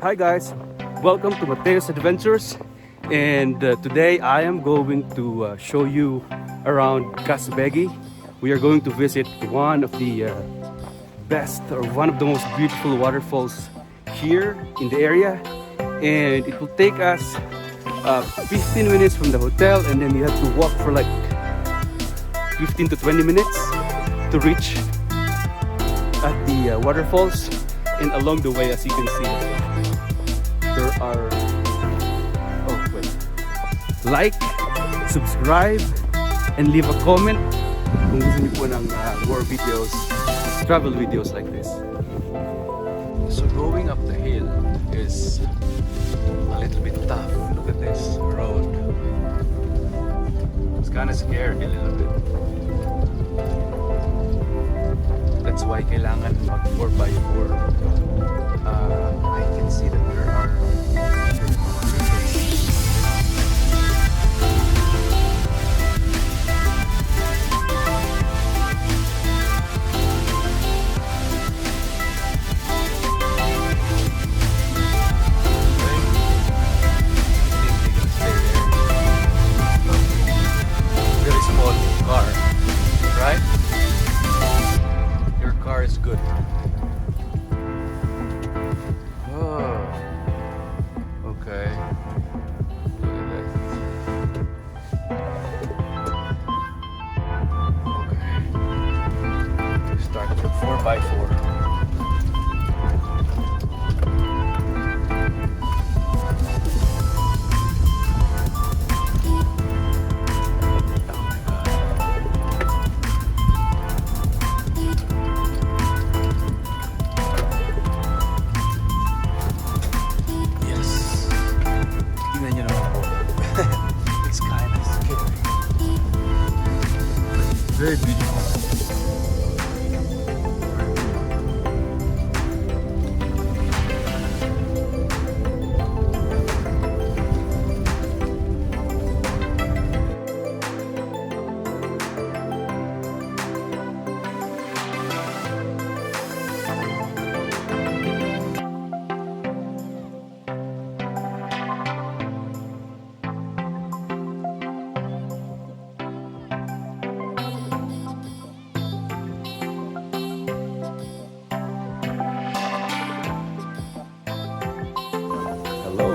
Hi guys, welcome to Mateo's Adventures, and today I am going to show you around Kazbegi. We are going to visit one of the best or one of the most beautiful waterfalls here in the area, and it will take us 15 minutes from the hotel, and then you have to walk for like 15 to 20 minutes to reach at the waterfalls. And along the way, as you can see, there are like, subscribe, and leave a comment kung gusto niyo po ng more videos, travel videos like this. So going up the hill is a little bit tough. Look at this road. It's kind of scary a little bit. That's why kailangan mag 4x4. I can see that there are very small car, right? Your car is good. Oh, okay. Look at that. Okay. Start with 4x4. Very beautiful.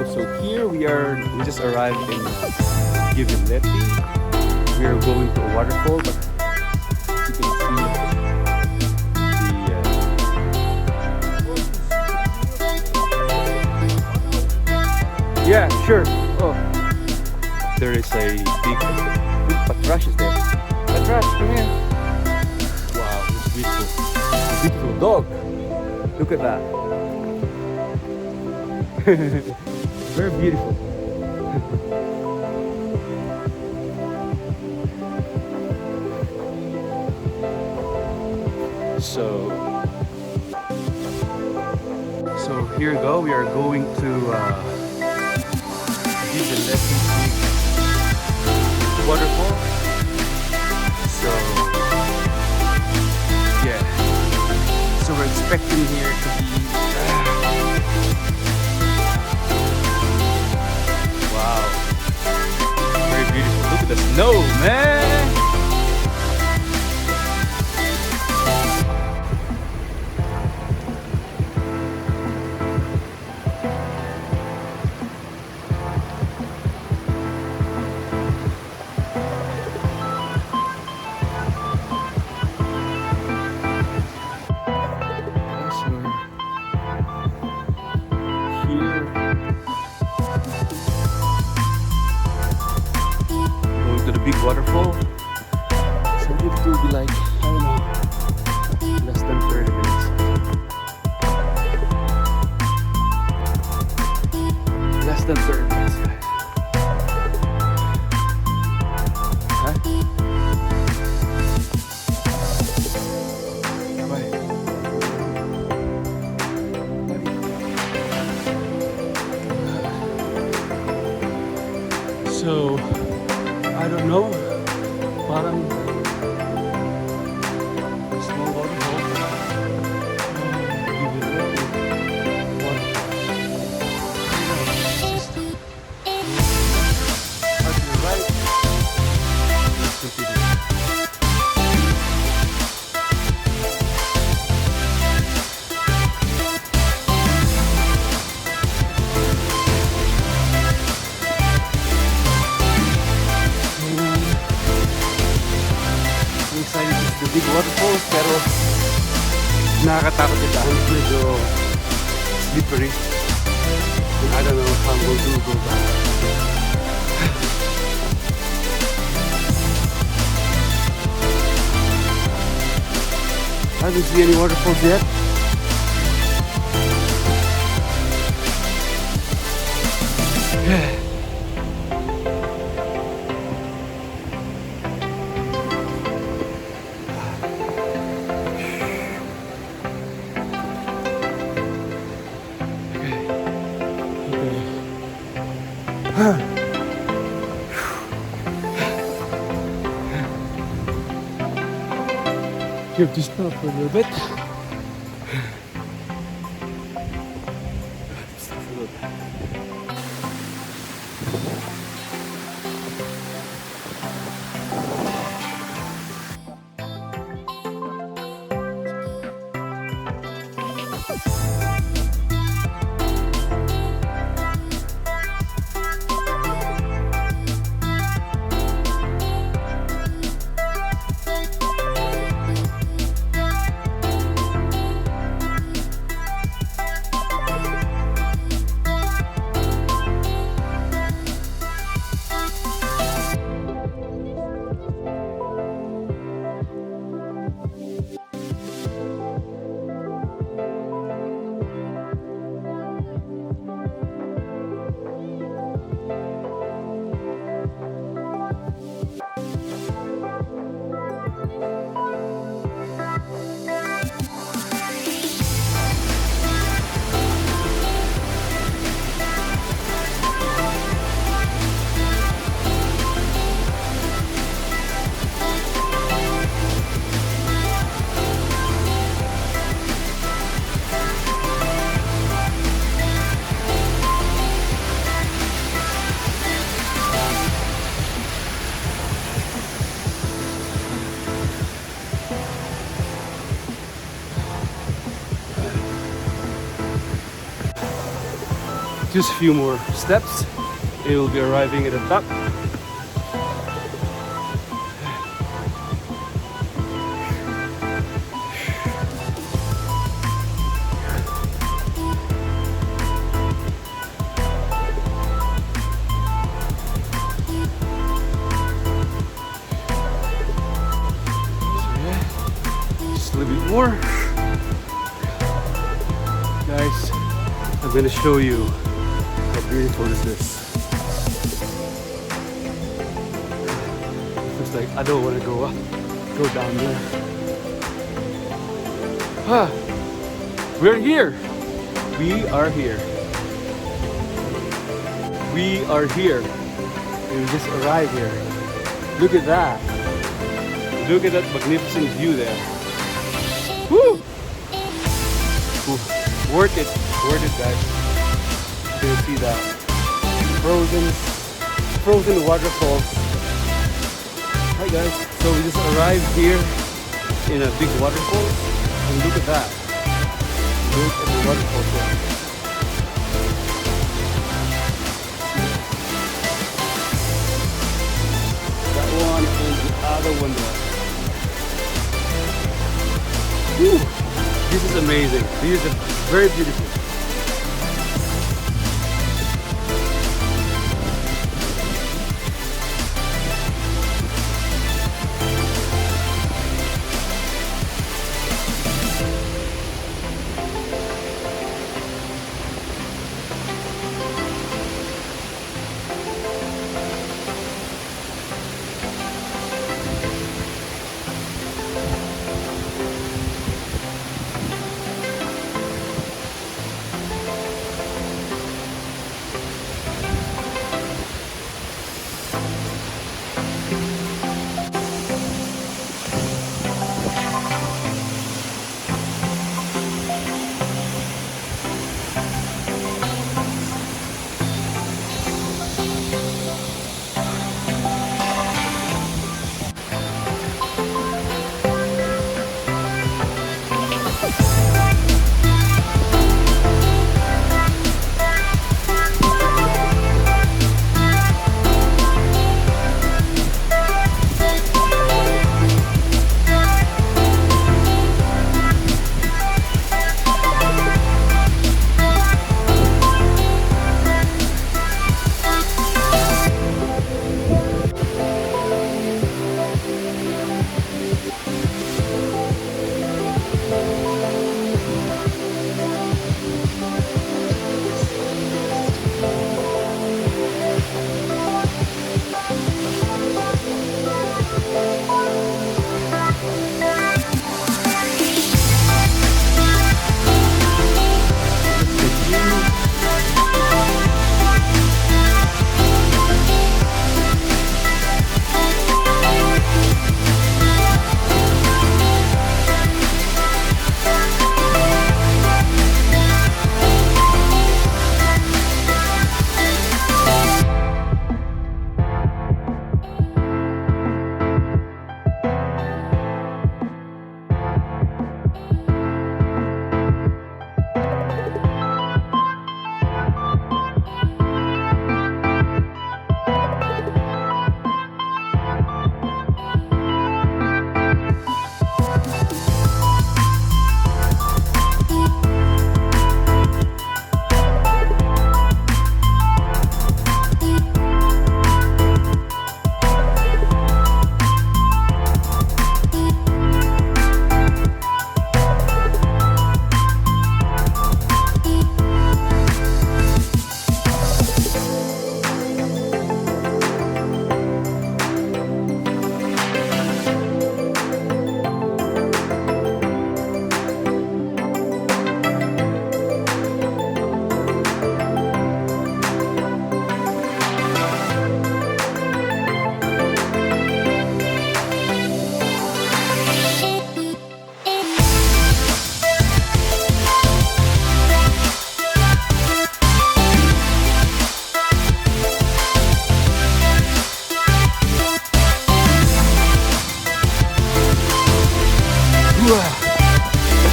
So here we just arrived in Gveleti. We are going to a waterfall, but you can see the yeah, sure. Oh, there is a big patrash is there. Patrash, come here. Wow, it's beautiful. Beautiful dog. Look at that. Very beautiful. So here we go. We are going to Gveleti Waterfall. So yeah. So we're expecting here to be wow, very beautiful. Look at the snow, man. Big waterfall. Nakakatakot ito. Medyo slippery. And I don't know if I'm going to go back. I haven't seen any waterfalls yet. You have to stop for a little bit. Just a few more steps, it will be arriving at the top. Just a little bit more. Guys, I'm gonna show you how beautiful is this. It's like I don't want to go up, go down there. Ah, we're here. We are here. We are here. We just arrived here. Look at that. Look at that magnificent view there. Woo! Ooh, worth it. Worth it, guys. You can see that frozen waterfalls. Hi guys, so we just arrived here in a big waterfall, and look at that. Look at the waterfall there. That one and the other one there. Whew. This is amazing. This is very beautiful.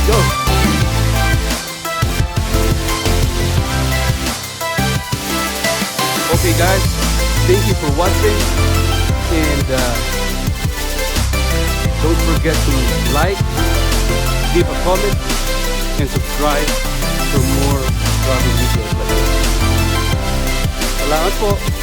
let's go. Okay guys, thank you for watching, and don't forget to like, leave a comment, and subscribe for more travel videos like this. Salamat po!